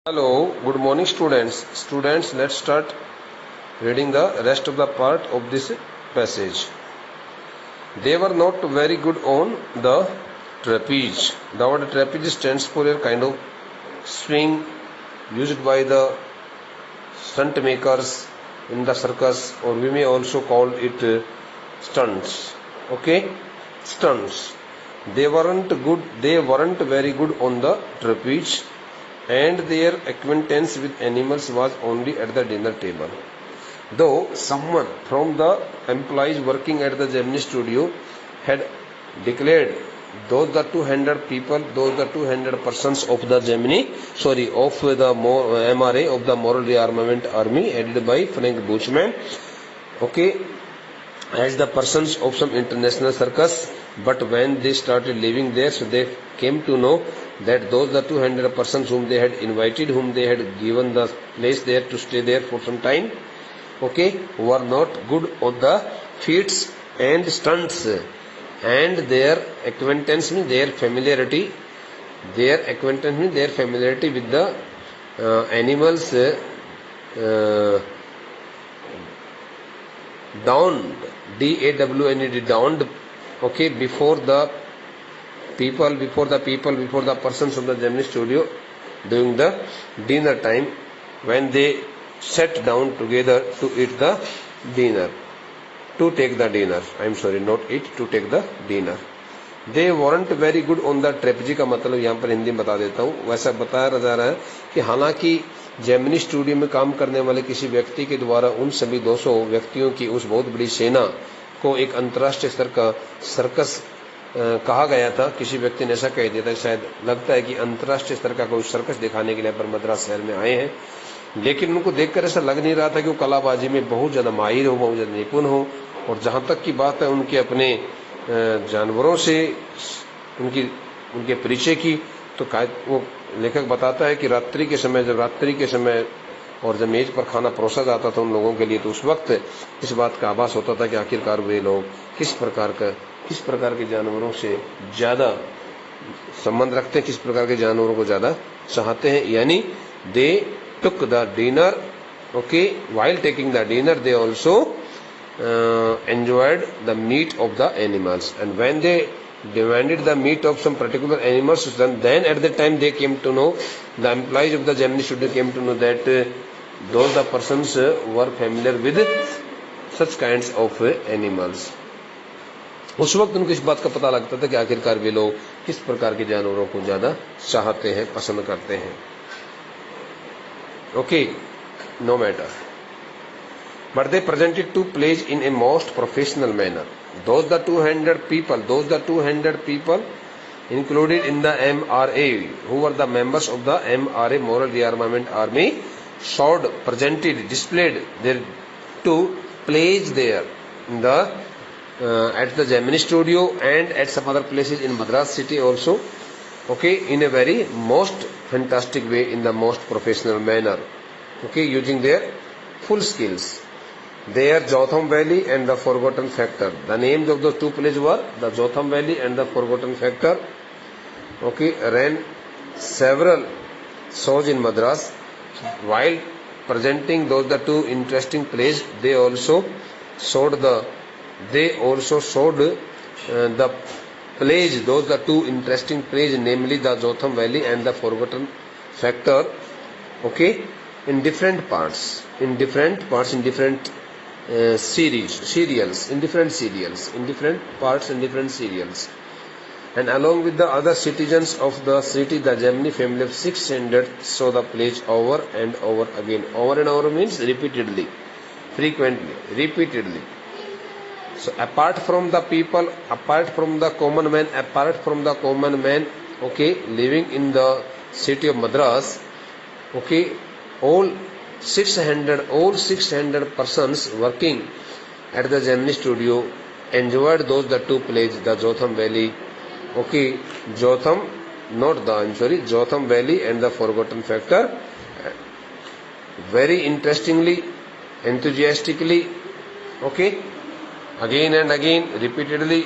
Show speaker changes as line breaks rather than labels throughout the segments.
Hello, good morning students. Students, let's start reading the rest of the part of this passage. They were not very good on the trapeze. The word trapeze stands for a kind of swing used by the stunt makers in the circus, or we may also call it stunts. Okay, stunts. They weren't very good on the trapeze, and their acquaintance with animals was only at the dinner table. Though someone from the employees working at the Gemini studio had declared those the 200 persons of the MRA of the Moral Rearmament Army, headed by Frank Buchman, okay, as the persons of some international circus. But when they started living there, so they came to know that those the 200 persons whom they had invited, whom they had given the place there to stay there for some time, okay, were not good on the feats and stunts, and their acquaintance means their familiarity with the animals dawned, D-A-W-N-E-D, dawned, okay, before the persons of the Gemini studio during the dinner time, when they sat down together to eat the dinner, to take the dinner. I'm sorry, not eat, to take the dinner. They weren't very good on the trapeze का मतलब यहाँ पर हिंदी में बता देता हूँ. वैसा बताया जा रहा है कि हालांकि जेमिनी स्टूडियो में काम करने वाले किसी व्यक्ति के द्वारा उन सभी 200 व्यक्तियों की उस बहुत बड़ी सेना को एक अंतर्राष्ट्रीय स्तर का सर्कस कहा गया था. किसी व्यक्ति ने ऐसा कह दिया था, शायद लगता है कि अंतर्राष्ट्रीय स्तर का कोई सर्कस दिखाने के लिए पर मद्रास शहर में आए हैं, लेकिन उनको देखकर ऐसा लग नहीं रहा था कि वो कलाबाजी में बहुत ज्यादा माहिर हो, बहुत ज्यादा निपुण हो. और जहां तक की बात है उनके अपने जानवरों से उनके परिचय की, तो वो लेखक बताता है कि रात्रि के समय और जब मेज पर खाना परोसा जाता था उन लोगों के लिए, तो उस वक्त इस बात का आभास होता था कि आखिरकार वे लोग किस प्रकार के जानवरों से ज्यादा संबंध रखते हैं, किस प्रकार के जानवरों को ज्यादा चाहते हैं. यानी they took the dinner, okay, while taking the dinner they also enjoyed the meat of the animals, and when they demanded the meat of some particular animals, then at the time they came to know, the employees of the Gemini studio came to know that those the persons were familiar with such kinds of animals. उस वक्त उनको इस बात का पता लगता था कि आखिरकार वे लोग किस प्रकार के जानवरों को ज्यादा चाहते हैं, पसंद करते हैं. Okay, no matter. But they presented two plays in a most professional manner. Those the 200 people included in the MRA, who were the members of the MRA Moral Rearmament Army, displayed their two plays there in the at the Gemini studio and at some other places in Madras city also, okay, in a very most fantastic way, in the most professional manner, okay, using their full skills. There, Jotham Valley and the Forgotten Factor. The names of those two plays were the Jotham Valley and the Forgotten Factor. Okay, ran several shows in Madras. While presenting those the two interesting plays, they also showed the plays, those the two interesting plays, namely the Jotham Valley and the Forgotten Factor. Okay, in different serials, and along with the other citizens of the city, the Gemini family of 600 saw the plays over and over again. Over and over means repeatedly, frequently, repeatedly. So apart from the common man, okay, living in the city of Madras, okay, all 600 persons working at the Gemini studio enjoyed those the two plays, the Jotham Valley, okay, Jotham Valley and the Forgotten Factor, very interestingly, enthusiastically, okay, again and again, repeatedly,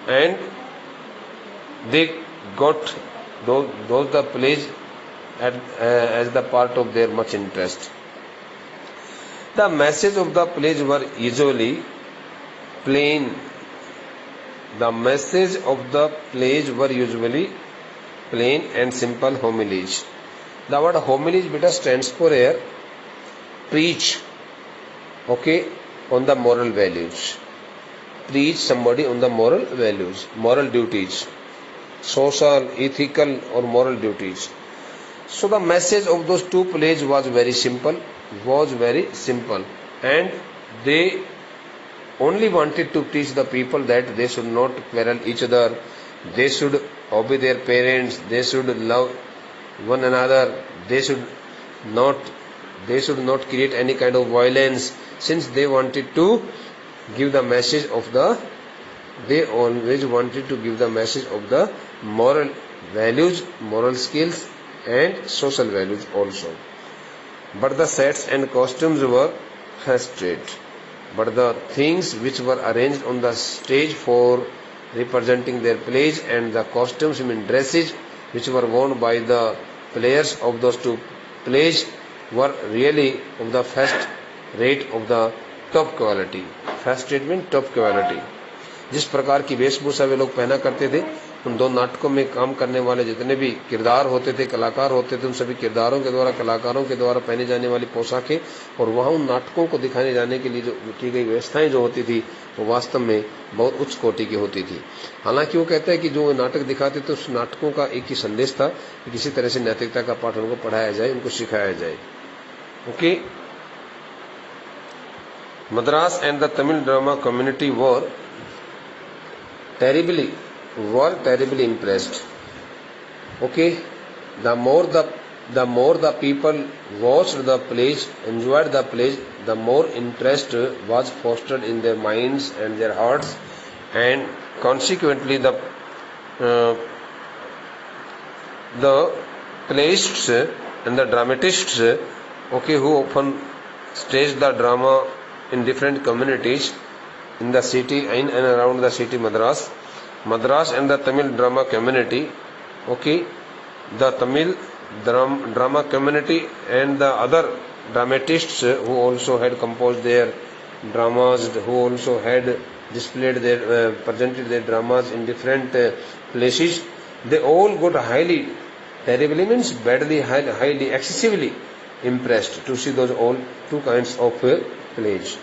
and they got those the plays as the part of their much interest. The message of the plays were usually plain. The message of the plays were usually plain and simple homilies. The word homilies beta stands for here preach, okay, on the moral values. Preach somebody on the moral values, moral duties, social, ethical or moral duties. So the message of those two plays was very simple, and they only wanted to teach the people that they should not quarrel each other, they should obey their parents, they should love one another, they should not create any kind of violence. Since they wanted to give the message of they always wanted to give the message of the moral values, moral skills and social values also. But the sets and costumes were frustrated. But the things which were arranged on the stage for representing their plays and the costumes, dresses which were worn by the players of those two plays were really of the first rate, of the top quality. First rate means top quality. जिस प्रकार की वेशभूषा वे लोग पहना करते थे, उन दो नाटकों में काम करने वाले जितने भी किरदार होते थे, कलाकार होते थे, उन सभी किरदारों के द्वारा, कलाकारों के द्वारा पहनी जाने वाली पोशाकें और वहां उन नाटकों को दिखाने जाने के लिए जो की गई व्यवस्थाएं जो होती थी वो वास्तव में बहुत उच्च कोटि की होती थी. हालांकि वो कहते हैं कि जो नाटक दिखाते थे उस नाटकों का एक ही संदेश था कि किसी तरह से नैतिकता का पाठ उनको पढ़ाया जाए, उनको सिखाया जाए. Okay. Madras and the Tamil drama community were terribly impressed. Okay, the more the people watched the plays, enjoyed the plays, the more interest was fostered in their minds and their hearts, and consequently the playists and the dramatists, okay, who often staged the drama in different communities in the city, in and around the city Madras and the Tamil drama community, okay, the Tamil drama community and the other dramatists who also had composed their dramas, who also had displayed their presented their dramas in different places, they all got terribly means badly, highly, excessively impressed to see those all two kinds of plays.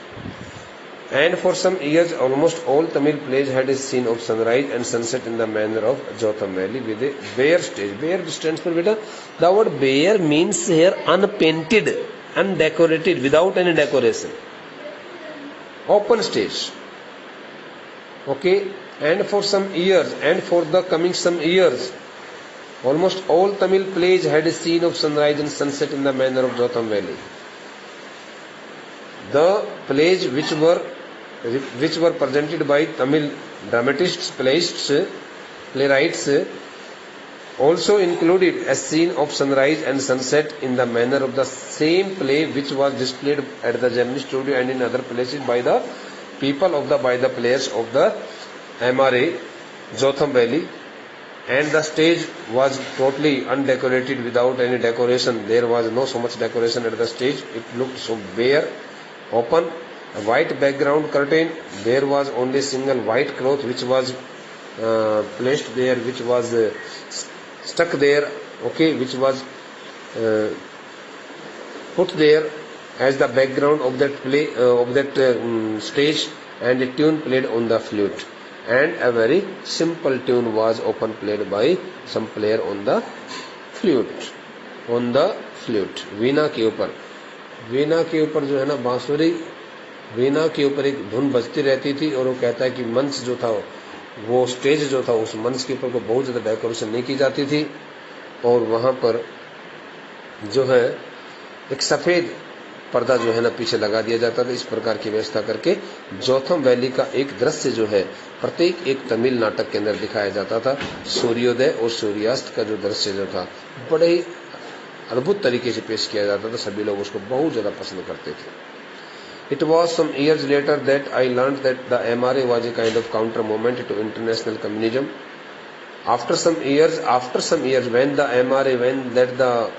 And for some years, almost all Tamil plays had a scene of sunrise and sunset in the manner of Jotham Valley with a bare stage. Bare stands for beta. The word bare means here unpainted, undecorated, without any decoration. Open stage. Okay. And for some years, and for the coming some years, almost all Tamil plays had a scene of sunrise and sunset in the manner of Jotham Valley. The plays which were presented by Tamil dramatists, playwrights also included a scene of sunrise and sunset in the manner of the same play which was displayed at the Gemini studio and in other places by the players of the MRA Jotham Valley. And the stage was totally undecorated, without any decoration. There was no so much decoration at the stage. It looked so bare, open, a white background curtain. There was only a single white cloth which was placed there, which was stuck there, okay, which was put there as the background of that play, of that stage, and a tune played on the flute. And a very simple tune was often played by some player on the flute. वीणा के ऊपर जो है ना बांसुरी, वीणा के ऊपर एक धुन बजती रहती थी. और वो कहता है कि मंच जो था, वो स्टेज जो था, उस मंच के ऊपर को बहुत ज्यादा डेकोरेशन नहीं की जाती थी, और वहां पर जो है एक सफेद पर्दा जो है ना पीछे लगा दिया जाता था. इस प्रकार की व्यवस्था करके जोथम वैली का एक दृश्य जो है प्रत्येक एक तमिल नाटक के अंदर दिखाया जाता था. सूर्योदय और सूर्यास्त का जो दृश्य जो था बड़े ही अद्भुत तरीके से पेश किया जाता था. सभी लोग उसको बहुत ज्यादा पसंद करते थे. It was some years later that I learned that the MRA was a kind of counter movement to international communism. After some years, when the MRA, when that the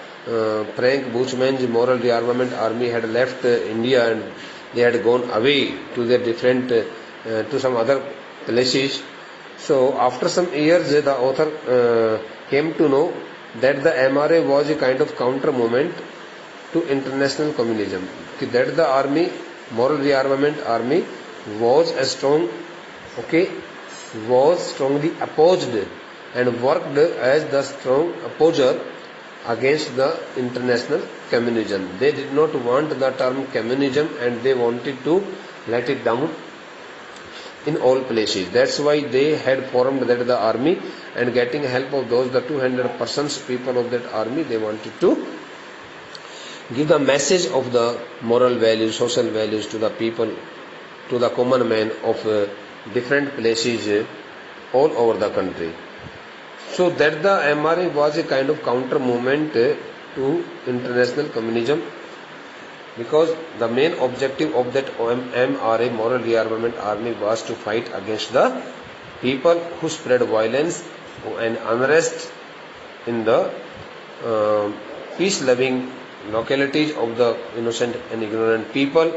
Frank Buchmann's moral rearmament army had left India and they had gone away to their different, to some other places. So after some years, the author came to know that the MRA was a kind of counter movement to international communism. That the army, moral rearmament army, was a strong, was strongly opposed and worked as the strong opposer against the international communism. They did not want the term communism and they wanted to let it down in all places. That's why they had formed that the army, and getting help of those, the 200 persons, people of that army, they wanted to give the message of the moral values, social values to the people, to the common man of different places all over the country. So that the MRA was a kind of counter movement to international communism, because the main objective of that MRA, moral rearmament army, was to fight against the people who spread violence and unrest in the peace-loving localities of the innocent and ignorant people.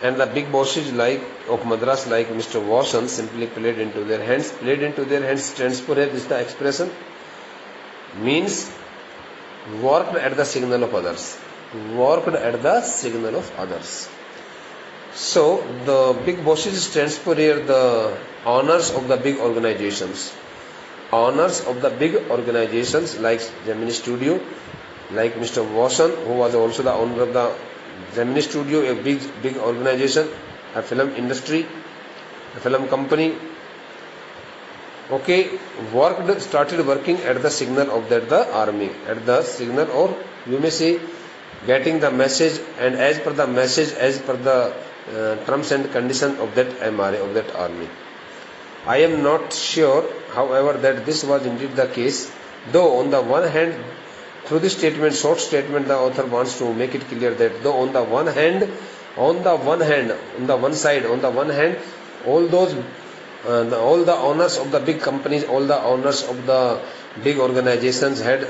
And the big bosses of Madras, like Mr. Watson, simply played into their hands. Played into their hands stands for, this is the expression, means worked at the signal of others. Worked at the signal of others. So the big bosses stands for here the owners of the big organizations. Owners of the big organizations like Gemini Studio, like Mr. Watson, who was also the owner of the Gemini Studio, a big organization, a film industry, a film company. Started working at the signal of that the army, at the signal, or you may say getting the message, and as per the message, as per the terms and conditions of that MRA, of that army. I am not sure, however, that this was indeed the case, though on the one hand, through this statement, short statement, the author wants to make it clear that though on the one hand, all the owners of the big companies, all the owners of the big organizations had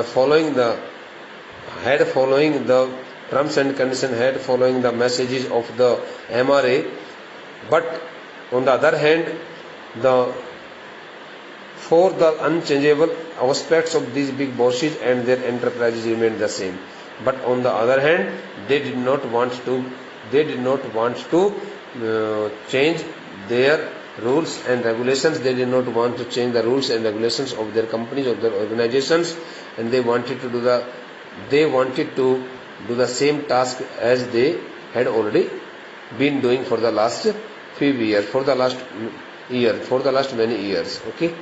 following the terms and conditions, had following the messages of the MRA, but on the other hand, for the unchangeable aspects of these big bosses and their enterprises remained the same. But on the other hand, they did not want to change their rules and regulations. They did not want to change the rules and regulations of their companies, of their organizations, and they wanted to do the same task as they had already been doing for the last few years, for the last many years. Okay,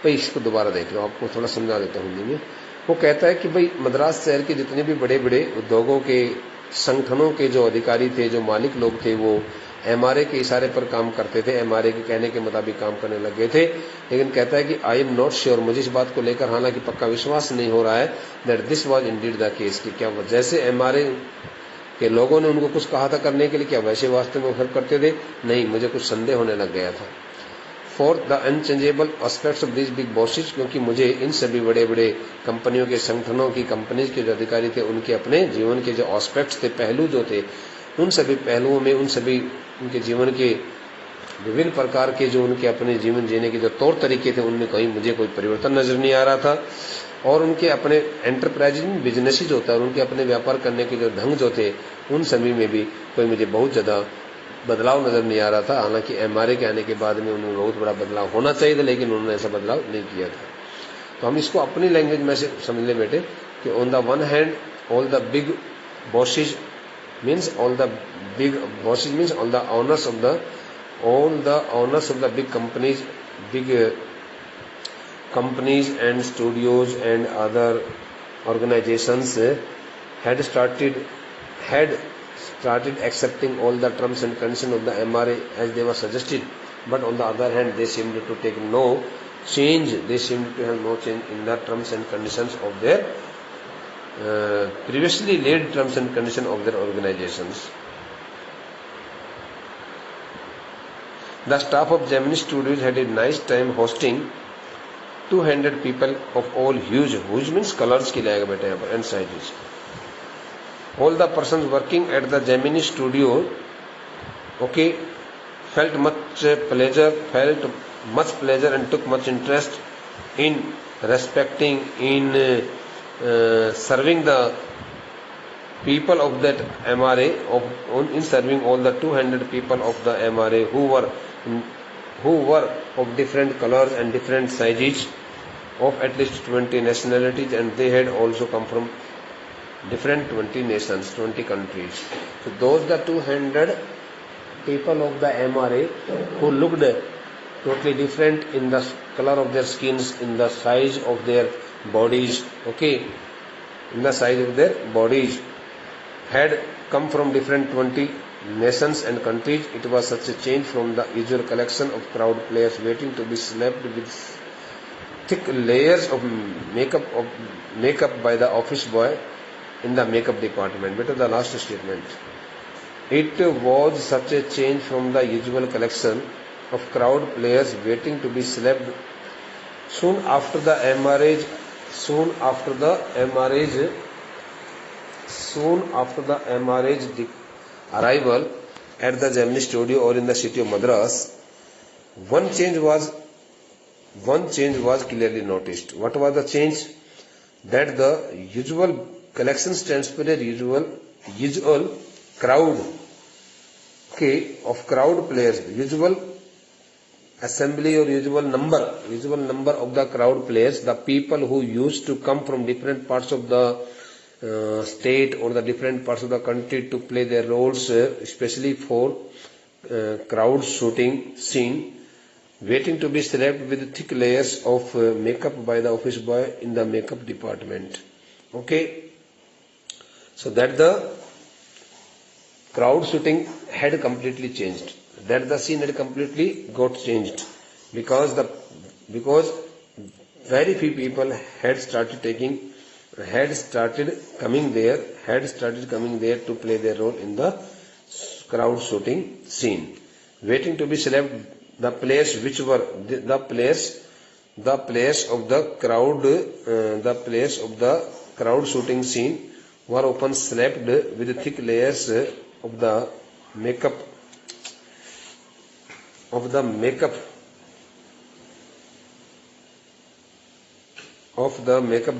भाई इसको दोबारा देख लो, आपको थोड़ा समझा देता हूँ हिंदी में. वो कहता है कि भाई मद्रास शहर के जितने भी बड़े बड़े उद्योगों के संगठनों के जो अधिकारी थे, जो मालिक लोग थे, वो MRA के इशारे पर काम करते थे, MRA के कहने के मुताबिक काम करने लग गए थे. लेकिन कहता है कि आई एम नॉट श्योर, मुझे इस बात को लेकर हालांकि पक्का विश्वास नहीं हो रहा है, that this was Indeed the case, कि क्या जैसे MRA के लोगों ने उनको कुछ कहा था करने के लिए, क्या वैसे वास्तव में वो करते थे? नहीं, मुझे कुछ संदेह होने लग गया था. For the unchangeable aspects of this big bosses, क्योंकि मुझे इन सभी बड़े बड़े कंपनियों के, संगठनों की, कंपनीज के जो अधिकारी थे, उनके अपने जीवन के जो एस्पेक्ट्स थे, पहलू जो थे, उन सभी पहलुओं में, उन सभी उनके जीवन के विभिन्न प्रकार के जो उनके अपने जीवन जीने के जो तौर तरीके थे, उनमें कहीं मुझे कोई परिवर्तन नजर नहीं आ रहा था. और उनके अपने एंटरप्राइज में बिजनेस जो होता है, उनके अपने व्यापार करने के जो ढंग जो थे, उन सभी में भी कोई मुझे बहुत ज़्यादा बदलाव नजर नहीं आ रहा था. हालांकि MRA के आने के बाद में उन्हें बहुत बड़ा बदलाव होना चाहिए था, लेकिन उन्होंने ऐसा बदलाव नहीं किया था. तो हम इसको अपनी लैंग्वेज में से समझ ले बेटे कि on the one hand all the big bosses means all the big bosses means all the owners of the big companies, companies and studios and other organizations had started accepting all the terms and conditions of the MRA as they were suggested. But on the other hand, they seemed to take no change. They seemed to have no change in the terms and conditions of their previously laid terms and conditions of their organizations. The staff of Gemini Studios had a nice time hosting 200 people of all huge means colors की लाएगा बेटा यहाँ पर and sizes. All the persons working at the Gemini studio, okay, felt much pleasure and took much interest in respecting in serving the people of that MRA in serving all the 200 people of the MRA who were of different colors and different sizes of at least 20 nationalities, and they had also come from different 20 nations, 20 countries. So those the 200 people of the MRA who looked totally different in the color of their skins, in the size of their bodies, okay, in the size of their bodies, had come from different 20 nations and countries. It was such a change from the usual collection of crowd players waiting to be slapped with thick layers of makeup by the office boy in the makeup department. Better the last statement. It was such a change from the usual collection of crowd players waiting to be slapped soon after the MRA's arrival at the Gemini studio or in the city of Madras. One change was clearly noticed. What was the change? That the usual collection stands for a usual crowd, okay, of crowd players, usual assembly or usual number of the crowd players, the people who used to come from different parts of the state or the different parts of the country to play their roles, especially for crowd shooting scene, waiting to be slapped with thick layers of makeup by the office boy in the makeup department. Okay, so that the crowd shooting had completely changed, that the scene had completely got changed, because very few people had started coming there to play their role in the crowd shooting scene, waiting to be slapped. The players which were the players of the crowd shooting scene were often slapped with thick layers of the makeup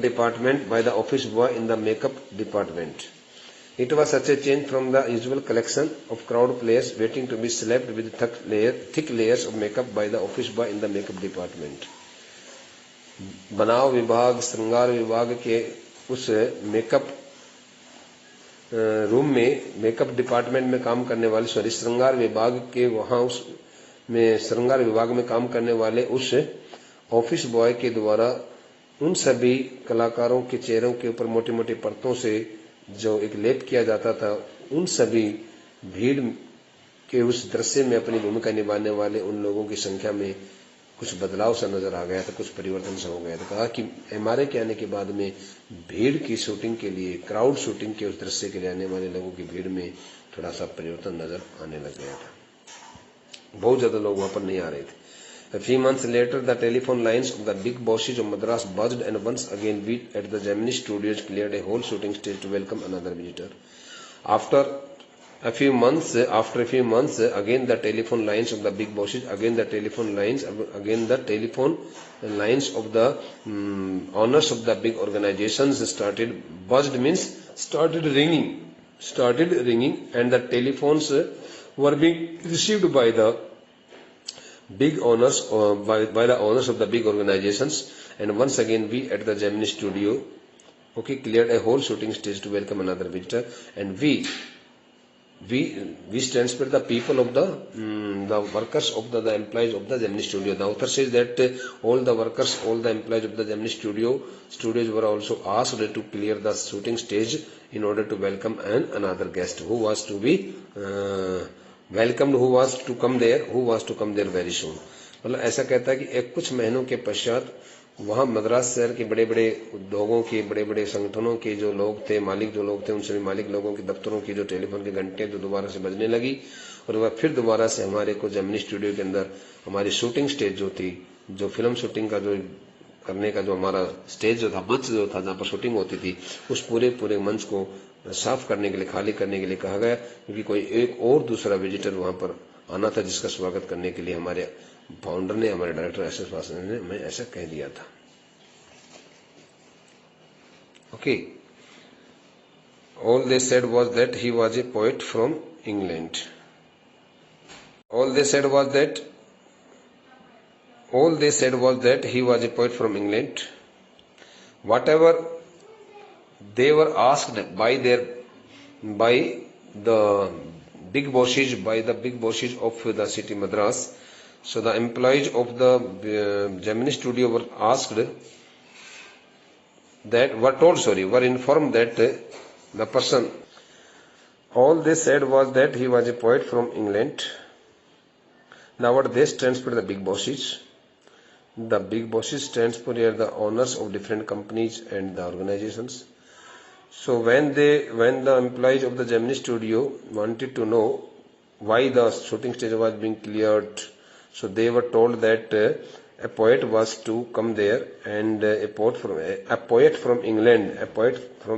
department by the office boy in the makeup department. It was such a change from the usual collection of crowd players waiting to be slapped with thick layers of makeup by the office boy in the makeup department. बनाव विभाग, श्रृंगार विभाग के उस makeup room में, makeup department में काम करने वाले, श्रृंगार विभाग के वहां श्रृंगार विभाग में काम करने वाले उस ऑफिस बॉय के द्वारा उन सभी कलाकारों के चेहरों के ऊपर मोटी मोटी परतों से जो एक लेप किया जाता था, उन सभी भीड़ के उस दृश्य में अपनी भूमिका निभाने वाले उन लोगों की संख्या में कुछ बदलाव सा नजर आ गया था, कुछ परिवर्तन सा हो गया था। कहा कि एमआरए के आने के बाद में भीड़ की शूटिंग के लिए, क्राउड शूटिंग के उस दृश्य के लिए आने वाले लोगों की भीड़ में थोड़ा सा परिवर्तन नजर आने लग गया था, बहुत ज्यादा लोग वहां पर नहीं आ रहे थे। A few months later, the telephone lines of the big bosses of Madras buzzed, and once again we at the Gemini studios cleared a whole shooting stage to welcome another visitor. After a few months, again the telephone lines of the big bosses, again the telephone lines of the owners of the big organizations started ringing, and the telephones were being received by the big owners, by the owners of the big organizations, and once again we at the Gemini studio, okay, cleared a whole shooting stage to welcome another visitor. And we stands for the people of the workers of the employees of the Gemini studio. The author says that all the workers, all the employees of the Gemini studios were also asked to clear the shooting stage in order to welcome another guest who was to be welcomed, who was to come there very soon. मतलब ऐसा कहता है कि एक कुछ महीनों के पश्चात वहां मद्रास शहर के बड़े बड़े उद्योगों के, बड़े बड़े संगठनों के जो लोग थे, मालिक जो लोग थे, उन सभी मालिक लोगों के दफ्तरों की जो टेलीफोन की घंटे तो दोबारा से बजने लगी, और वह फिर दोबारा से हमारे को जेमिनी स्टूडियो के अंदर हमारी शूटिंग स्टेज जो थी, जो फिल्म शूटिंग का जो करने का जो हमारा स्टेज जो था, मंच जो था जहाँ पर शूटिंग होती थी, उस पूरे मंच को साफ करने के लिए, खाली करने के लिए कहा गया, क्योंकि कोई एक और दूसरा विजिटर वहां पर आना था जिसका स्वागत करने के लिए हमारे फाउंडर ने, हमारे डायरेक्टर एस.एस. वासुदेवन ने हमें ऐसा कह दिया था. Okay. All they said was that he was a poet from England. All they said was that he was a poet from England. Whatever they were asked by the big bosses of the city Madras. So the employees of the Gemini studio were informed that the person, all they said was that he was a poet from England. Now what they stands for the big bosses. The big bosses stands for here the owners of different companies and the organizations. So when the employees of the Gemini studio wanted to know why the shooting stage was being cleared, so they were told that a poet was to come there, and a poet from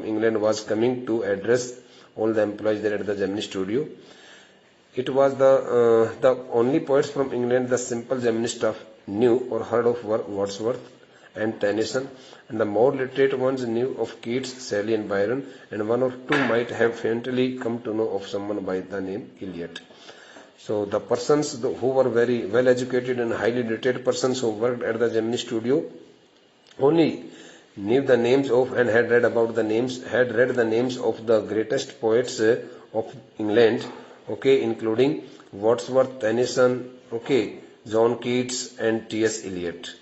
England was coming to address all the employees there at the Gemini studio. It was the only poets from England the simple Gemini staff knew or heard of were Wordsworth and Tennyson, and the more literate ones knew of Keats, Shelley and Byron, and one or two might have faintly come to know of someone by the name Eliot. So the persons who were very well educated and highly literate persons who worked at the Gemini studio only knew the names of and had read the names of the greatest poets of England, okay, including Wordsworth, Tennyson, okay, John Keats and T.S. Eliot.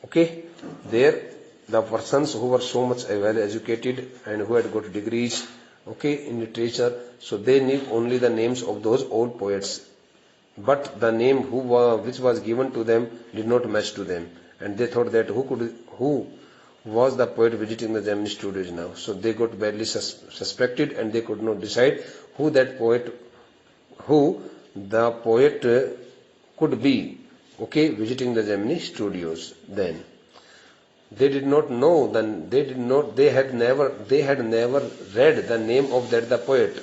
Okay, there the persons who were so much well educated and who had got degrees, okay, in literature, so they knew only the names of those old poets, but the name which was given to them did not match to them, and they thought that who was the poet visiting the Gemini studios now. So they got badly suspected, and they could not decide who the poet could be, okay, visiting the Gemini studios. Then they did not know, they had never read the name of the poet.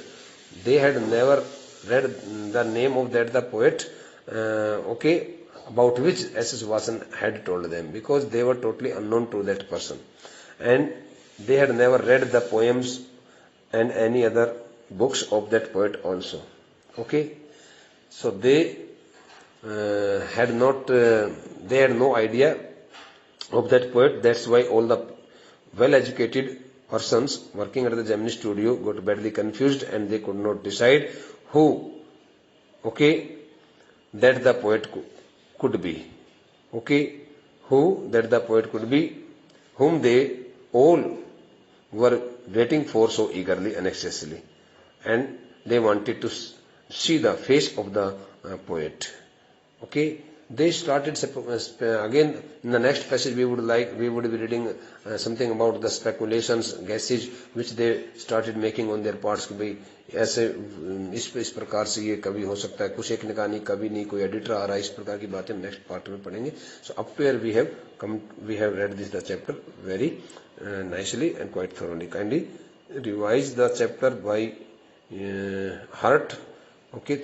They had never read the name of the poet, okay, about which S.S. Vasan had told them, because they were totally unknown to that person, and they had never read the poems and any other books of that poet also. Okay, so they had no idea of that poet. That's why all the well-educated persons working at the Gemini studio got badly confused, and they could not decide who, okay, that the poet could be, okay, who that the poet could be, whom they all were waiting for so eagerly and anxiously, and they wanted to see the face of the poet. Okay, they started again in the next passage. We would be reading something about the speculations, guesses which they started making on their parts. कि भाई ऐसे इस प्रकार से ये कभी हो सकता है, कुछ एक ने कहा नहीं, कभी नहीं, कोई एडिटर आ रहा है, इस प्रकार की बातें नेक्स्ट पार्ट में पढ़ेंगे. So up to here we have read the chapter very nicely and quite thoroughly. Kindly revise the chapter by heart. Okay,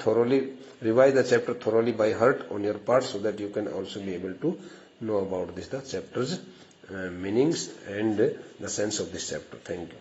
revise the chapter thoroughly by heart on your part, so that you can also be able to know about the chapter's meanings and the sense of this chapter. Thank you.